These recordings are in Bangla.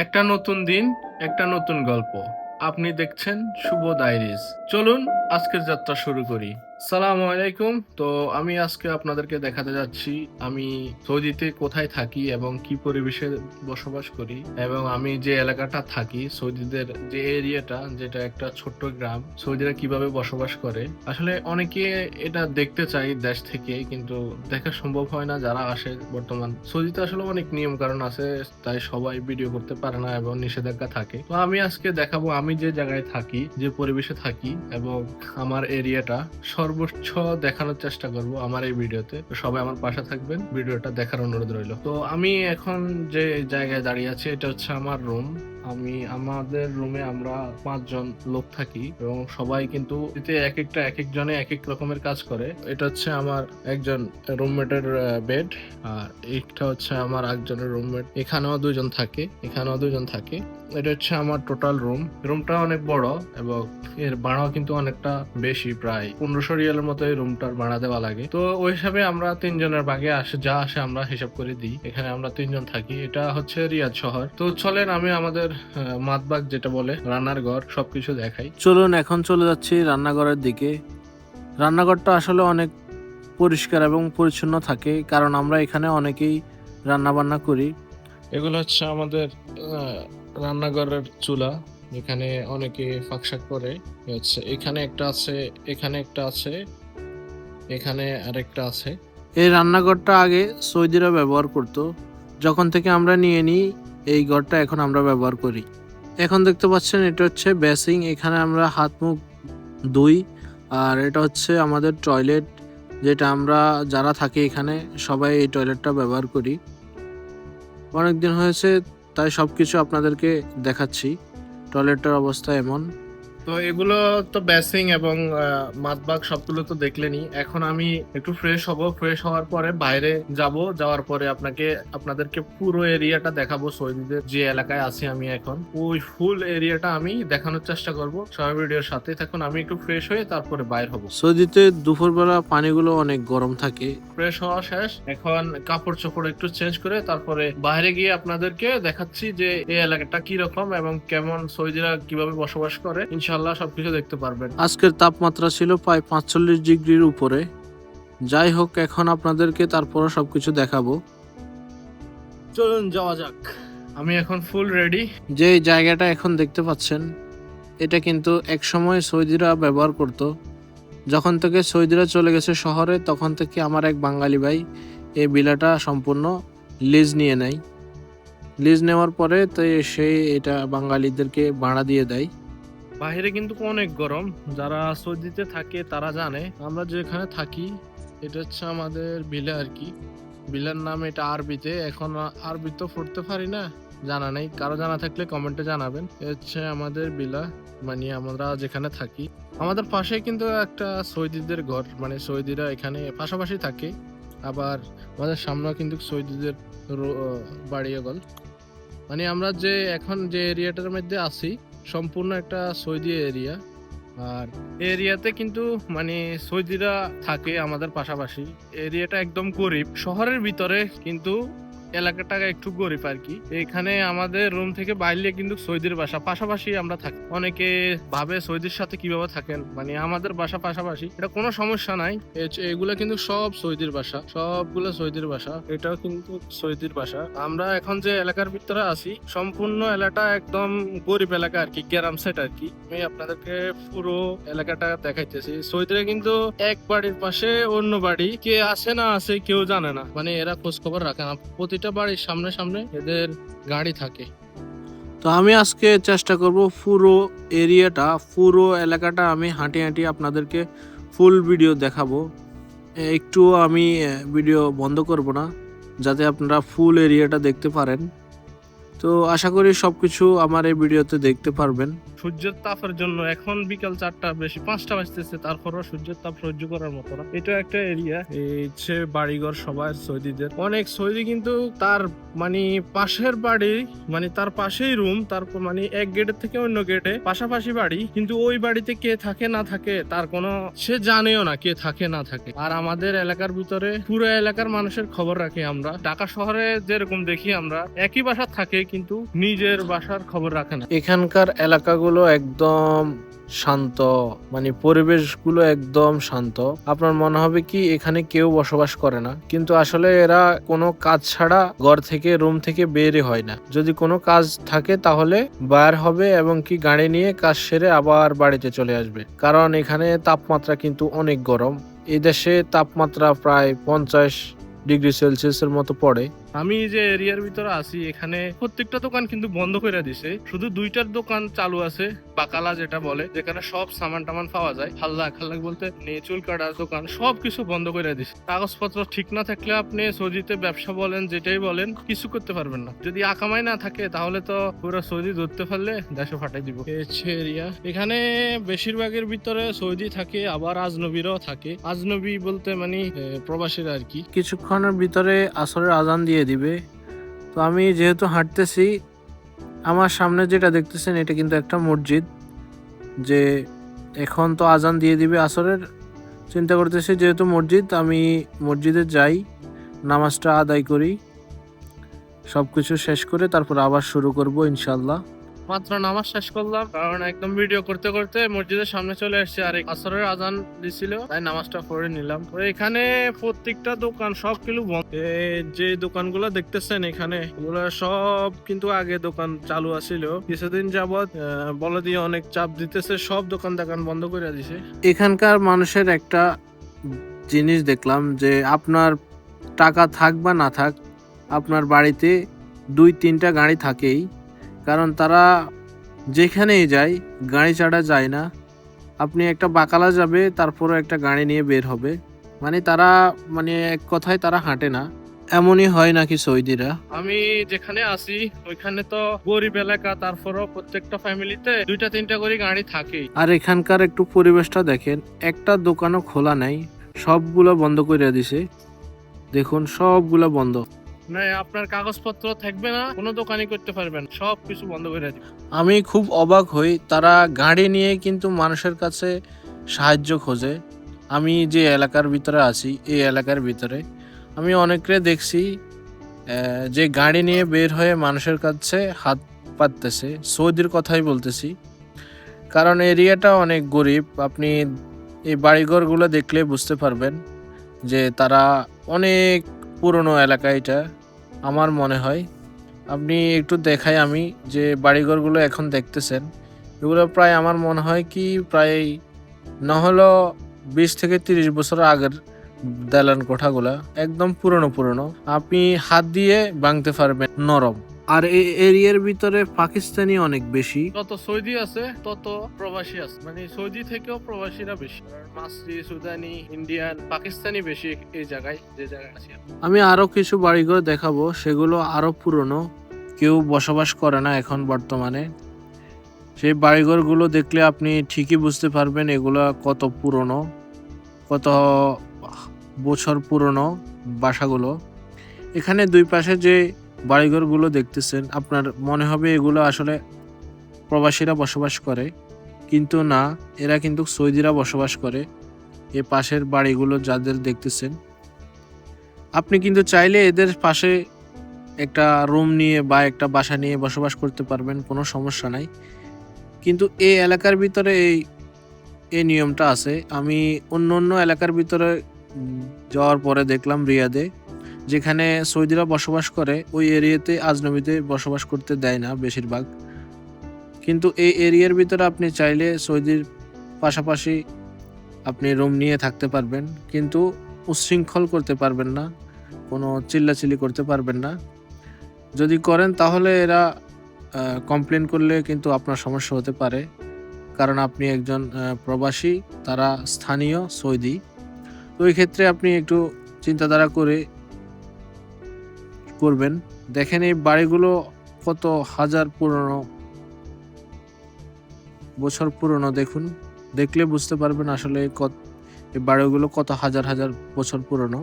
একটা নতুন দিন, একটা নতুন গল্প। আপনি দেখছেন শুভ ডায়েরিজ। চলুন আজকের যাত্রা শুরু করি। সালামু আলাইকুম। তো আমি আজকে আপনাদেরকে দেখাতে যাচ্ছি আমি সৌদিতে কোথায় থাকি এবং কি পরিবেশে বসবাস করি, এবং আমি যে এলাকাটা থাকি সৌদিদের যে এরিয়াটা, যেটা একটা ছোট্ট গ্রাম, সৌদিরা কিভাবে বসবাস করে। আসলে অনেকে এটা দেখতে চাই দেশ থেকে, কিন্তু দেখা সম্ভব হয় না যারা আসে। বর্তমান সৌদিতে আসলে অনেক নিয়ম কারণ আছে, তাই সবাই ভিডিও করতে পারে না এবং নিষেধাজ্ঞা থাকে। তো আমি আজকে দেখাবো আমি যে জায়গায় থাকি, যে পরিবেশে থাকি এবং আমার এরিয়াটা সর্বোচ্চ দেখানোর চেষ্টা করব আমার এই ভিডিওতে। তো সবাই আমার পাশে থাকবেন, ভিডিওটা দেখার অনুরোধ রইল। তো আমি এখন যে জায়গায় দাঁড়িয়ে আছি এটা হচ্ছে আমার রুম। আমাদের রুমে আমরা 5 জন লোক থাকি এবং সবাই কিন্তু এতে এক একজনে এক এক রকমের কাজ করে। এটা হচ্ছে আমার একজন রুমমেটের বেড, আর এইটা হচ্ছে আমার একজনের রুমমেট। এখানেও 2 জন থাকে, এখানেও 2 জন থাকে। এটা হচ্ছে আমার টোটাল রুমটা অনেক বড় এবং এর ভাড়াও কিন্তু অনেকটা বেশি, প্রায় 1500 রিয়ালের মতো এই রুমটার ভাড়া দেওয়া লাগে। তো ওই হিসাবে আমরা 3 জনের ভাগে যা আসে আমরা হিসাব করে দিই। এখানে আমরা 3 জন থাকি। এটা হচ্ছে রিয়াদ শহর। তো চলেন আমি আমাদের মাতবাগ যেটা বলে রান্নার ঘর সবকিছু দেখাই। চলুন এখন চলে যাচ্ছি রান্নাঘরের দিকে। রান্নাঘরটা আসলে অনেক পরিষ্কার এবং পরিচ্ছন্ন থাকে, কারণ আমরা এখানে অনেকেই রান্না বান্না করি। এগুলো হচ্ছে আমাদের রান্নাঘরের চুলা, এখানে অনেকে ফাঁকশাক করে। হচ্ছে এখানে একটা আছে, এখানে একটা আছে, এখানে আরেকটা আছে। এই রান্নাঘরটা আগে সৌদিরা ব্যবহার করত, যখন থেকে আমরা নিয়ে নিই এই ঘরটা এখন আমরা ব্যবহার করি। এখন দেখতে পাচ্ছেন এটা হচ্ছে বেসিং, এখানে আমরা হাত মুখ ধুই। আর এটা হচ্ছে আমাদের টয়লেট, যেটা আমরা যারা থাকি এখানে সবাই এই টয়লেটটা ব্যবহার করি। অনেকদিন হয়েছে তাই সবকিছু আপনাদেরকে দেখাচ্ছি। টয়লেটের অবস্থা এমন। তো এগুলো তো বেসিং এবং মাতবাগ সবগুলো তো দেখলেনি। এখন আমি একটু ফ্রেশ হব, ফ্রেশ হওয়ার পরে বাইরে যাওয়ার পরে আপনাদেরকে পুরো এরিয়াটা দেখাবো। সৌদিদের যে এলাকায় আছি আমি এখন, ওই ফুল এরিয়াটা আমি দেখানোর চেষ্টা করব। সবাই ভিডিওর সাথে থাকুন। আমি একটু ফ্রেশ হয়ে তারপরে বাইর হব। সৌদিতে দুপুরবেলা পানিগুলো অনেক গরম থাকে। ফ্রেশ হওয়া শেষ, এখন কাপড় চোপড় একটু চেঞ্জ করে তারপরে বাইরে গিয়ে আপনাদেরকে দেখাচ্ছি যে এই এলাকাটা কি রকম এবং কেমন, সৌদিরা কিভাবে বসবাস করে। ইনশাল্লাহ সবকিছু দেখতে পারবেন। আজকের তাপমাত্রা ছিল প্রায় 45 ডিগ্রির উপরে। যাই হোক, এখন আপনাদেরকে তারপরও সবকিছু দেখাবো। চলুন যাওয়া যাক। আমি এখন ফুল রেডি। যে জায়গাটা এখন দেখতে পাচ্ছেন এটা কিন্তু এক সময় সৌদিরা ব্যবহার করত। যখন থেকে সৌদিরা চলে গেছে শহরে, তখন থেকে আমার এক বাঙালি ভাই এই ভিলাটা সম্পূর্ণ লিজ নিয়ে নেয়। লিজ নেওয়ার পরে তো সে এটা বাঙালিদেরকে ভাড়া দিয়ে দেয়। বাইরে কিন্তু অনেক গরম, যারা সৌদিতে থাকে তারা জানে। আমরা যেখানে থাকি এটা হচ্ছে আমাদের ভিলা আর কি। ভিলার নাম এটা আরবিতে, এখন আরবি তো পড়তে পারি না, জানা নেই। কারো জানা থাকলে কমেন্টে জানাবেন। এ হচ্ছে আমাদের ভিলা, মানে আমরা যেখানে থাকি। আমাদের পাশে কিন্তু একটা সৌদিদের ঘর, মানে সৌদিরা এখানে পাশাপাশি থাকে। আবার আমাদের সামনেও কিন্তু সৌদিদের বাড়িঘর। মানে আমরা এখন যে এরিয়াটার মধ্যে আছি সম্পূর্ণ একটা সৌদি এরিয়া। আর এরিয়াতে কিন্তু মানে সৌদিরা থাকে আমাদের পাশাপাশি। এরিয়াটা একদম গরিব শহরের ভিতরে, কিন্তু এলাকাটা একটু গরিব আর কি। এখানে আমাদের রুম থেকে বাইরে কিন্তু সৌদির বাসা, পাশাপাশি আমরা থাকি। অনেকে ভাবে সৌদির সাথে কিভাবে থাকেন, মানে আমাদের বাসা পাশাপাশি, এটা কোনো সমস্যা নাই। এগুলো কিন্তু সব সৌদির বাসা, সবগুলো সৌদির বাসা। এটাও কিন্তু সৌদির বাসা। আমরা এখন যে এলাকার ভিতরে আছি সম্পূর্ণ এলাকা একদম গরিব এলাকা আর কি, গ্রাম সাইড আর কি। আমি আপনাদেরকে পুরো এলাকাটা দেখাইতেছি। সৌদিরা কিন্তু এক বাড়ির পাশে অন্য বাড়ি, কে আছে না আছে কেউ জানে না, মানে এরা খোঁজ খবর রাখে না। প্রতিটা বাড়ির সামনে সামনে এদের গাড়ি থাকে। তো আমি আজকে চেষ্টা করব পুরো এরিয়াটা, পুরো এলাকাটা আমি হাঁটি হাঁটি আপনাদেরকে ফুল ভিডিও দেখাবো। একটু আমি ভিডিও বন্ধ করব না, যাতে আপনারা ফুল এরিয়াটা দেখতে পারেন। তো আশা করি সবকিছু আমার এই ভিডিওতে দেখতে পারবেন। সূর্যের তাপের জন্য এখন বিকাল 4টা বেশি 5টা বাজতেছে, তারপরও সূর্যের তাপ সহ্য করার মতো না। এটা একটা এরিয়া, এই হচ্ছে বাড়িঘর সবার সৌদিদের। অনেক সৌদি কিন্তু তার মানে পাশের বাড়ি, মানে তার পাশেই রুম, তারপর মানে এক গেটের থেকে অন্য গেটে পাশাপাশি বাড়ি, কিন্তু ওই বাড়িতে কে থাকে না থাকে তার কোনো, সে জানেও না কে থাকে না থাকে। আর আমাদের এলাকার ভিতরে পুরো এলাকার মানুষের খবর রাখি আমরা। ঢাকা শহরে যেরকম দেখি আমরা একই বাসা থাকে, কিন্তু নিজের বাসার খবর রাখে না। এখানকার এলাকাগুলো একদম শান্ত, মানে পরিবেশগুলো একদম শান্ত। আপনার মনে হবে কি এখানে কেউ বসবাস করে না, কিন্তু আসলে এরা কোনো কাজ ছাড়া ঘর থেকে, রুম থেকে বেরই হয় না। যদি কোনো কাজ থাকে তাহলে বাইর হবে এবং কি গাড়ি নিয়ে কাজ সেরে আবার বাড়িতে চলে আসবে। কারণ এখানে তাপমাত্রা কিন্তু অনেক গরম। এই দেশে তাপমাত্রা প্রায় 50 ডিগ্রি সেলসিয়াসের মতো পড়ে। আমি যে এরিয়ার ভিতরে আছি এখানে প্রত্যেকটা দোকান কিন্তু বন্ধ করে দিছে, শুধু 2টার দোকান চালু আছে, বাকালা যেটা বলে, যেখানে সব সামান টামান পাওয়া যায়। হাল্লা খাল্লা বলতে চুল কাটার দোকান, সবকিছু বন্ধ করে দিছে। কাগজপত্র ঠিক না থাকলে আপনি সৌদিতে ব্যবসা বলেন যেটাই বলেন কিছু করতে পারবেন না। যদি আকামাই না থাকে তাহলে তো পুরো সৌদি ধরতে পারলে দেশে ফাটাই দিব। এরিয়া এখানে বেশিরভাগের ভিতরে সৌদি থাকে, আবার আজনবীরাও থাকে। আজনবী বলতে মানে প্রবাসীরা আর কি। কিছুক্ষণের ভিতরে আসরের আজান দিয়ে দিবে। তো আমি যেহেতু হাঁটতেছি, আমার সামনে যেটা দেখতেছেন এটা কিন্তু একটা মসজিদ। যে এখন তো আজান দিয়ে দিবে আসরের, চিন্তা করতেছি যেহেতু মসজিদ, আমি মসজিদে যাই, নামাজটা আদায় করি, সবকিছু শেষ করে তারপর আবার শুরু করব ইনশাল্লাহ। মাত্র নামাজ শেষ করলাম, কারণ একদম ভিডিও করতে করতে মসজিদের সামনে চলে এসেছে আর আসরের আজান দিছিল, তাই নামাজটা পড়ে নিলাম। তো এখানে প্রত্যেকটা দোকান সবগুলো বন্ধ। যে দোকানগুলো দেখতেছেন এখানে, এগুলো সব কিন্তু আগে দোকান চালু আছিল, কিছুদিন যাবত বলে দিয়ে অনেক চাপ দিতেছে, সব দোকান বন্ধ করে দিছে। এখানকার মানুষের একটা জিনিস দেখলাম যে আপনার টাকা থাক বা না থাক, আপনার বাড়িতে 2-3টা গাড়ি থাকেই। কারণ তারা যেখানেই যায় গাড়ি ছাড়া যায় না। আপনি একটা বাকালা যাবে তারপরে একটা গাড়ি নিয়ে বের হবে, মানে তারা, মানে এক কথায় তারা হাঁটে না। এমনই হয় নাকি সৌদিরা? আমি যেখানে আছি ওইখানে তো গরিব এলাকা, তারপরও প্রত্যেকটা ফ্যামিলিতে 2-3টা করে গাড়ি থাকেই। আর এখানকার একটু পরিবেশটা দেখেন, একটা দোকানও খোলা নাই, সবগুলো বন্ধ করে দিছে। দেখুন সবগুলো বন্ধ। না, আপনার কাগজপত্র থাকবে না, কোনো দোকানই করতে পারবেন, সব কিছু বন্ধ করে দিবে। আমি খুব অবাক হই, তারা গাড়ি নিয়ে কিন্তু মানুষের কাছে সাহায্য খোঁজে। আমি যে এলাকার ভিতরে আছি, এই এলাকার ভিতরে আমি অনেকরে দেখছি যে গাড়ি নিয়ে বের হয়ে মানুষের কাছে হাত পাততেছে। সৌদির কথাই বলতেছি, কারণ এরিয়াটা অনেক গরিব। আপনি এই বাড়িঘরগুলো দেখলে বুঝতে পারবেন যে তারা অনেক পুরনো এলাকা এটা, আমার মনে হয়। আপনি একটু দেখাই আমি যে বাড়িঘরগুলো এখন দেখতেছেন, এগুলো প্রায় আমার মনে হয় কি প্রায় না হলো 20 থেকে 30 বছর আগের দালান কোঠাগুলা, একদম পুরনো পুরনো, আপনি হাত দিয়ে ভাঙতে পারবেন, নরম। আর এই এরিয়ার ভিতরে পাকিস্তানি অনেক বেশি। যত সৌদি আছে তত প্রবাসী আছে, মানে সৌদি থেকেও প্রবাসীরা বেশি। মাসরি, সুদানি, ইন্ডিয়ান, পাকিস্তানি বেশি এই জায়গায়, যে জায়গায় আছি। আমি আরো কিছু বাড়িঘর দেখাবো, সেগুলো আরো পুরনো, কেউ বসবাস করে না এখন বর্তমানে। সেই বাড়িঘরগুলো দেখলে আপনি ঠিকই বুঝতে পারবেন এগুলো কত পুরনো, কত বছর পুরনো বাসাগুলো। এখানে দুই পাশে যে বাড়িঘরগুলো দেখতেছেন, আপনার মনে হবে এগুলো আসলে প্রবাসীরা বসবাস করে, কিন্তু না, এরা কিন্তু সৌদিরা বসবাস করে। এ পাশের বাড়িগুলো যাদের দেখতেছেন, আপনি কিন্তু চাইলে এদের পাশে একটা রুম নিয়ে বা একটা বাসা নিয়ে বসবাস করতে পারবেন, কোনো সমস্যা নাই। কিন্তু এই এলাকার ভিতরে এই নিয়মটা আছে। আমি অন্য অন্য এলাকার ভিতরে যাওয়ার পরে দেখলাম রিয়াদে, যেখানে সৌদিরা বসবাস করে, ওই এরিয়াতে আজনবীদের বসবাস করতে দেয় না বেশিরভাগ। কিন্তু এই এরিয়ার ভিতরে আপনি চাইলে সৌদির পাশাপাশি আপনি রুম নিয়ে থাকতে পারবেন, কিন্তু উচ্ছৃঙ্খল করতে পারবেন না, কোনো চিল্লাচিল্লি করতে পারবেন না। যদি করেন তাহলে এরা কমপ্লেন করলে কিন্তু আপনার সমস্যা হতে পারে, কারণ আপনি একজন প্রবাসী, তারা স্থানীয় সৌদি। তো এই ক্ষেত্রে আপনি একটু চিন্তাধারা করে করবেন। দেখেন এই বাড়িগুলো কত হাজার পুরনো, বছর পুরনো। দেখুন, দেখলে বুঝতে পারবেন আসলে এই বাড়িগুলো কত হাজার হাজার বছর পুরনো,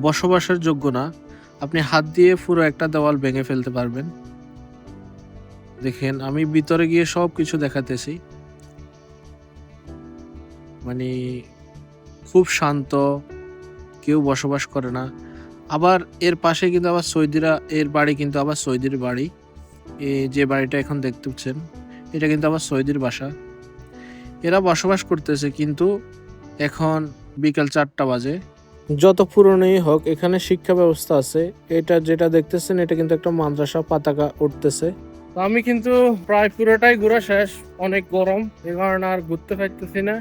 বসবাসের যোগ্য না। আপনি হাত দিয়ে পুরো একটা দেওয়াল ভেঙে ফেলতে পারবেন। দেখেন আমি ভিতরে গিয়ে সব কিছু দেখাতেছি, মানে খুব শান্ত, কেউ বসবাস করে না। আবার এর পাশে কিন্তু আবার সৌদিরা এর বাড়ি কিন্তু আবার সৌদির বাড়ি। এই যে বাড়িটা এখন দেখতে পাচ্ছেন এটা কিন্তু আবার সৌদির বাসা। এরা বসবাস করতেছে কিন্তু এখন বিকাল 4টা বাজে। যত পুরনোই হোক এখানে শিক্ষা ব্যবস্থা আছে। এটা যেটা দেখতেছেন এটা কিন্তু একটা মাদ্রাসা, পতাকা উঠতেছে। তো আমি কিন্তু প্রায় পুরোটাই ঘোরা শেষ, অনেক গরম এই কারণে আর ঘুরতে পারতেছি না,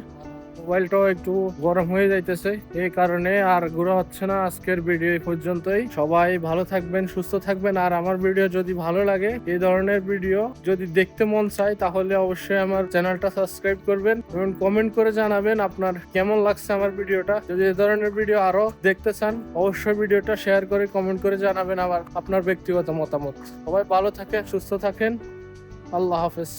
মোবাইলটাও একটু গরম হয়ে যাইতেছে, এই কারণে আর ঘোরা হচ্ছে না। আজকের ভিডিও এই পর্যন্তই। সবাই ভালো থাকবেন, সুস্থ থাকবেন। আর আমার ভিডিও যদি ভালো লাগে, এই ধরনের ভিডিও যদি দেখতে মন চায়, তাহলে অবশ্যই আমার চ্যানেলটা সাবস্ক্রাইব করবেন এবং কমেন্ট করে জানাবেন আপনার কেমন লাগছে আমার ভিডিওটা। যদি এই ধরনের ভিডিও আরো দেখতে চান, অবশ্যই ভিডিওটা শেয়ার করে কমেন্ট করে জানাবেন আবার আপনার ব্যক্তিগত মতামত। সবাই ভালো থাকেন, সুস্থ থাকেন। আল্লাহ হাফেজ।